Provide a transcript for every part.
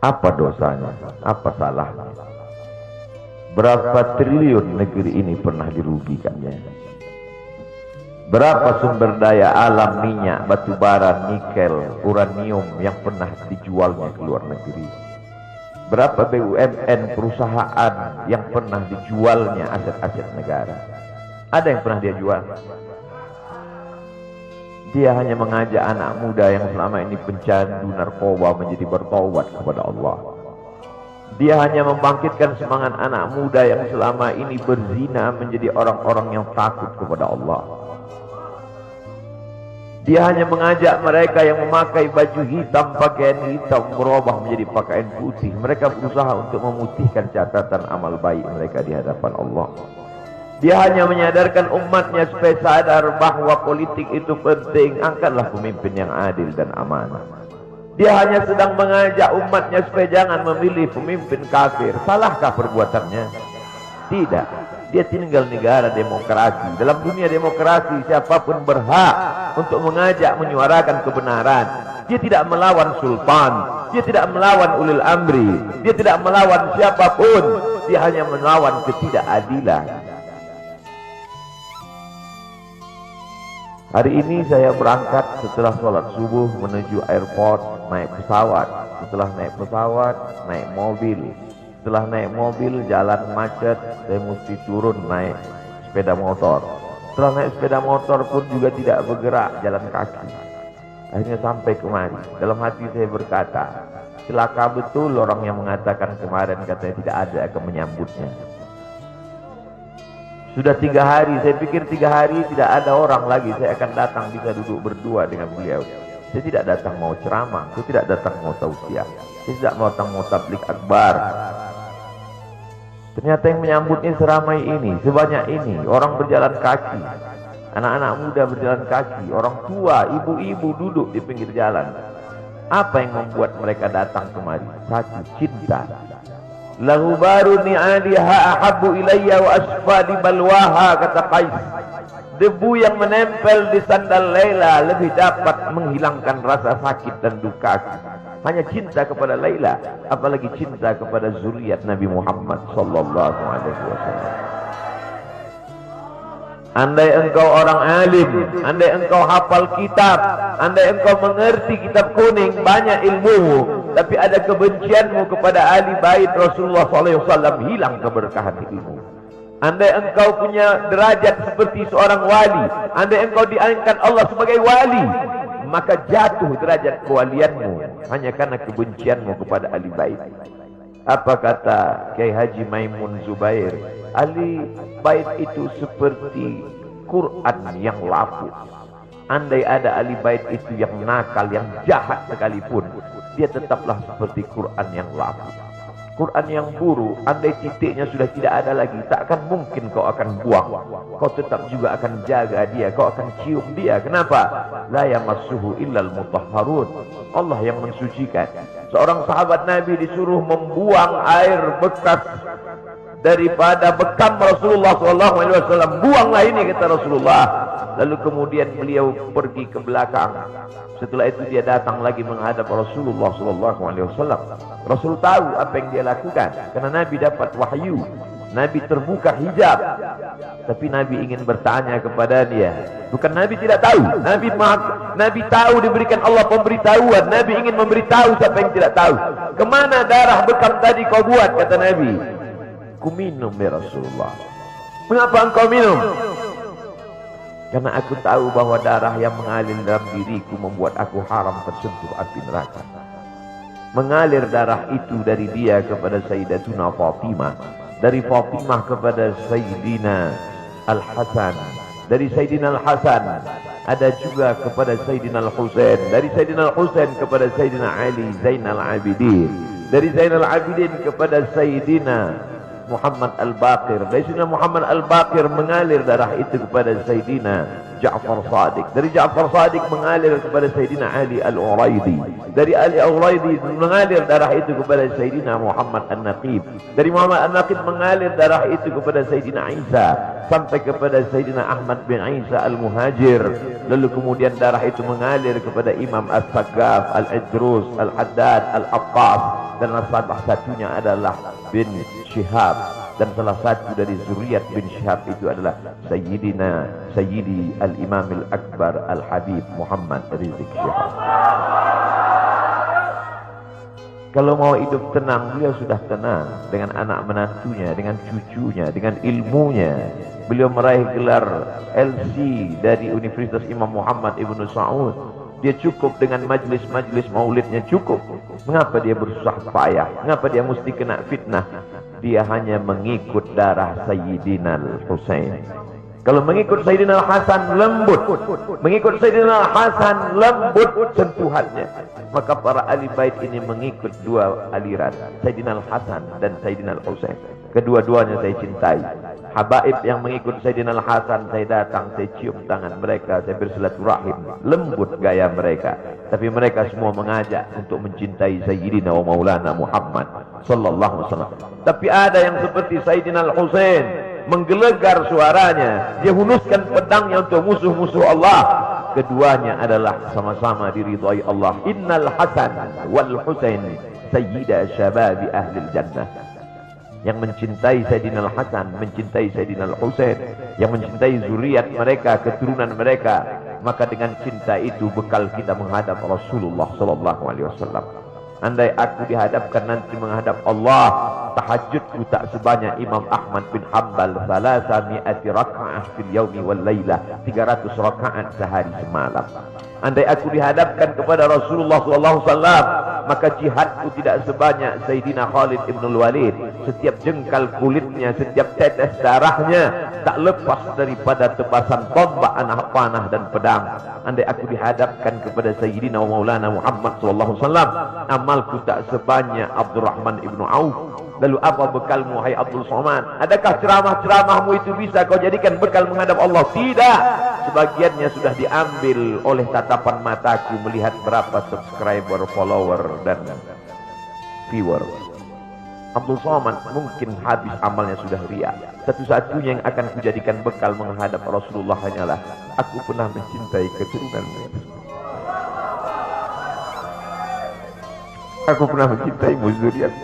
Apa dosanya? Apa salahnya? Berapa triliun negeri ini pernah dirugikannya? Berapa sumber daya alam, minyak, batu bara, nikel, uranium yang pernah dijualnya ke luar negeri? Berapa BUMN perusahaan yang pernah dijualnya aset-aset negara? Ada yang pernah dia jual? Dia hanya mengajak anak muda yang selama ini pencandu narkoba menjadi bertaubat kepada Allah. Dia hanya membangkitkan semangat anak muda yang selama ini berzina menjadi orang-orang yang takut kepada Allah. Dia hanya mengajak mereka yang memakai baju hitam, pakaian hitam, berubah menjadi pakaian putih. Mereka berusaha untuk memutihkan catatan amal baik mereka di hadapan Allah. Dia hanya menyadarkan umatnya supaya sadar bahwa politik itu penting. Angkatlah pemimpin yang adil dan amanah. Dia hanya sedang mengajak umatnya supaya jangan memilih pemimpin kafir. Salahkah perbuatannya? Tidak. Dia tinggal negara demokrasi. Dalam dunia demokrasi, siapapun berhak untuk mengajak menyuarakan kebenaran. Dia tidak melawan sultan, dia tidak melawan ulil amri, dia tidak melawan siapapun. Dia hanya melawan ketidakadilan. Hari ini saya berangkat setelah sholat subuh menuju airport, naik pesawat. Setelah naik pesawat, naik mobil. Setelah naik mobil, jalan macet, saya mesti turun naik sepeda motor. Setelah naik sepeda motor pun juga tidak bergerak, jalan kaki. Akhirnya sampai kemari. Dalam hati saya berkata, celaka betul orang yang mengatakan kemarin katanya tidak ada akan menyambutnya. Sudah 3 hari, saya pikir 3 hari tidak ada orang lagi. Saya akan datang bisa duduk berdua dengan beliau. Saya tidak datang mau ceramah, saya tidak datang mau tausiah, saya tidak datang mau tablik akbar. Ternyata yang menyambutnya seramai ini, sebanyak ini, orang berjalan kaki, anak-anak muda berjalan kaki, orang tua, ibu-ibu duduk di pinggir jalan. Apa yang membuat mereka datang kemari? Satu, cinta. Lahu baru ni'aliha ahabbu ilayya wa asfadi balwaha, kata Qais. Debu yang menempel di sandal Laila lebih dapat menghilangkan rasa sakit dan duka. Hanya cinta kepada Laila, apalagi cinta kepada zuriat Nabi Muhammad sallallahu alaihi wasallam. Andai engkau orang alim, andai engkau hafal kitab, andai engkau mengerti kitab kuning, banyak ilmumu, tapi ada kebencianmu kepada ahli bait Rasulullah sallallahu alaihi wasallam, hilang keberkahan ilmu. Andai engkau punya derajat seperti seorang wali, andai engkau diangkat Allah sebagai wali, maka jatuh derajat kewalianmu hanya karena kebencianmu kepada ahli bait. Apa kata Kiai Haji Maimun Zubair? Ahli bait itu seperti Quran yang lapuk. Andai ada ahli bait itu yang nakal, yang jahat sekalipun, dia tetaplah seperti Quran yang lapuk. Quran yang buruk, andai titiknya sudah tidak ada lagi, tak akan mungkin kau akan buang. Kau tetap juga akan jaga dia, kau akan cium dia. Kenapa? La yamassuhu illal mutahharun. Allah yang mensucikan. Seorang sahabat Nabi disuruh membuang air bekas daripada bekam Rasulullah SAW. Buanglah ini, kata Rasulullah. Lalu kemudian beliau pergi ke belakang. Setelah itu dia datang lagi menghadap Rasulullah SAW. Rasul tahu apa yang dia lakukan, karena Nabi dapat wahyu. Nabi terbuka hijab, tapi Nabi ingin bertanya kepada dia. Bukan Nabi tidak tahu, Nabi tahu, diberikan Allah pemberitahuan. Nabi ingin memberitahu siapa yang tidak tahu. Kemana darah bekam tadi kau buat, kata Nabi. Ku minum ya Rasulullah. Mengapa engkau minum? Karena aku tahu bahwa darah yang mengalir dalam diriku membuat aku haram tersentuh api neraka. Mengalir darah itu dari dia kepada Sayyidatuna Fatimah, dari Fatimah kepada Sayyidina Al-Hasan, dari Sayyidina Al-Hasan ada juga kepada Sayyidina Al-Husain, dari Sayyidina Al-Husain kepada Sayyidina Ali Zainal Abidin, dari Zainal Abidin kepada Sayyidina Muhammad Al-Baqir, dari Sayyidina Muhammad Al-Baqir mengalir darah itu kepada Sayyidina Ja'far Sadiq. Dari Ja'far Sadiq mengalir kepada Sayyidina Ali Al-Uraidi. Dari Ali Al-Uraidi mengalir darah itu kepada Sayyidina Muhammad An-Naqib. Dari Muhammad An-Naqib mengalir darah itu kepada Sayyidina Isa sampai kepada Sayyidina Ahmad bin Isa Al-Muhajir. Lalu kemudian darah itu mengalir kepada Imam As-Saggaf, Al-Idrus, Al-Haddad, Al-Aqqas, dan salah satunya adalah bin Syihab, dan salah satu dari zuriat bin Syihab itu adalah Sayyidi Al-Imam Al-Akbar Al-Habib Muhammad Rizik Syihab. Kalau mau hidup tenang, beliau sudah tenang dengan anak menantunya, dengan cucunya, dengan ilmunya. Beliau meraih gelar LC dari Universitas Imam Muhammad Ibn Saud. Dia cukup dengan majlis-majlis maulidnya, cukup. Mengapa dia bersusah payah? Mengapa dia mesti kena fitnah? Dia hanya mengikut darah Sayyidina Al-Husain. Kalau mengikut Sayyidina Al-Hasan lembut, mengikut Sayyidina Al-Hasan lembut sentuhannya. Maka para ahli bait ini mengikut dua aliran, Sayyidina Al-Hasan dan Sayyidina Al-Husain. Kedua-duanya saya cintai. Habaib yang mengikut Sayyidina Al-Hasan, saya datang, saya cium tangan mereka, saya bersilaturahim, lembut gaya mereka. Tapi mereka semua mengajak untuk mencintai Sayyidina wa Maulana Muhammad sallallahu alaihi wasallam. Tapi ada yang seperti Sayyidina Al-Husain, menggelegar suaranya, dia hunuskan pedangnya untuk musuh-musuh Allah. Keduanya adalah sama-sama diridhai Allah. Innal Hasan wal Husain sayyida syababi ahlil jannah. Yang mencintai Sayyidina Al-Hasan, mencintai Sayyidina Al-Husain, yang mencintai zuriat mereka, keturunan mereka, maka dengan cinta itu bekal kita menghadap Rasulullah sallallahu alaihi wasallam. Andai aku dihadapkan nanti menghadap Allah, tahajudku tak sebanyak Imam Ahmad bin Hanbal, 300 rakaat fil yaumi wal lailah, 300 rakaat sehari semalam. Andai aku dihadapkan kepada Rasulullah sallallahu alaihi wasallam, maka jihadku tidak sebanyak Sayyidina Khalid ibn al-Walid. Setiap jengkal kulitnya, setiap tetes darahnya tak lepas daripada tebasan tombak, anak panah dan pedang. Andai aku dihadapkan kepada Sayyidina wa Maulana Muhammad sallallahu alaihi wasallam, amalku tak sebanyak Abdurrahman ibn Auf. Lalu apa bekalmu, hai Abdul Somad? Adakah ceramah-ceramahmu itu bisa kau jadikan bekal menghadap Allah? Tidak. Sebagiannya sudah diambil oleh tatapan mataku melihat berapa subscriber, follower, dan viewer. Abdul Somad mungkin habis amalnya sudah riya. Satu-satunya yang akan kujadikan bekal menghadap Rasulullah hanyalah aku pernah mencintai keturunanmu. Aku pernah mencintai zuriat.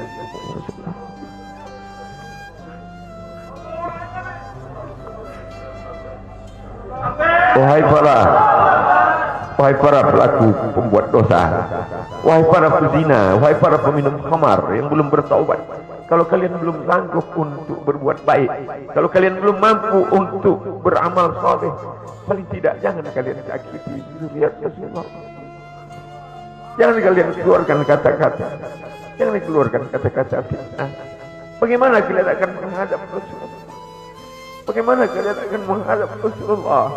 Wahai para pelaku pembuat dosa, wahai para pezina, wahai para peminum khamar yang belum bertaubat, kalau kalian belum sanggup untuk berbuat baik, kalau kalian belum mampu untuk beramal saleh, paling tidak jangan kalian sakiti zuriat Rasulullah. Jangan kalian keluarkan kata-kata, jangan keluarkan kata-kata fitnah. Bagaimana kalian akan menghadap Rasulullah? Bagaimana kalian akan menghadap Rasulullah?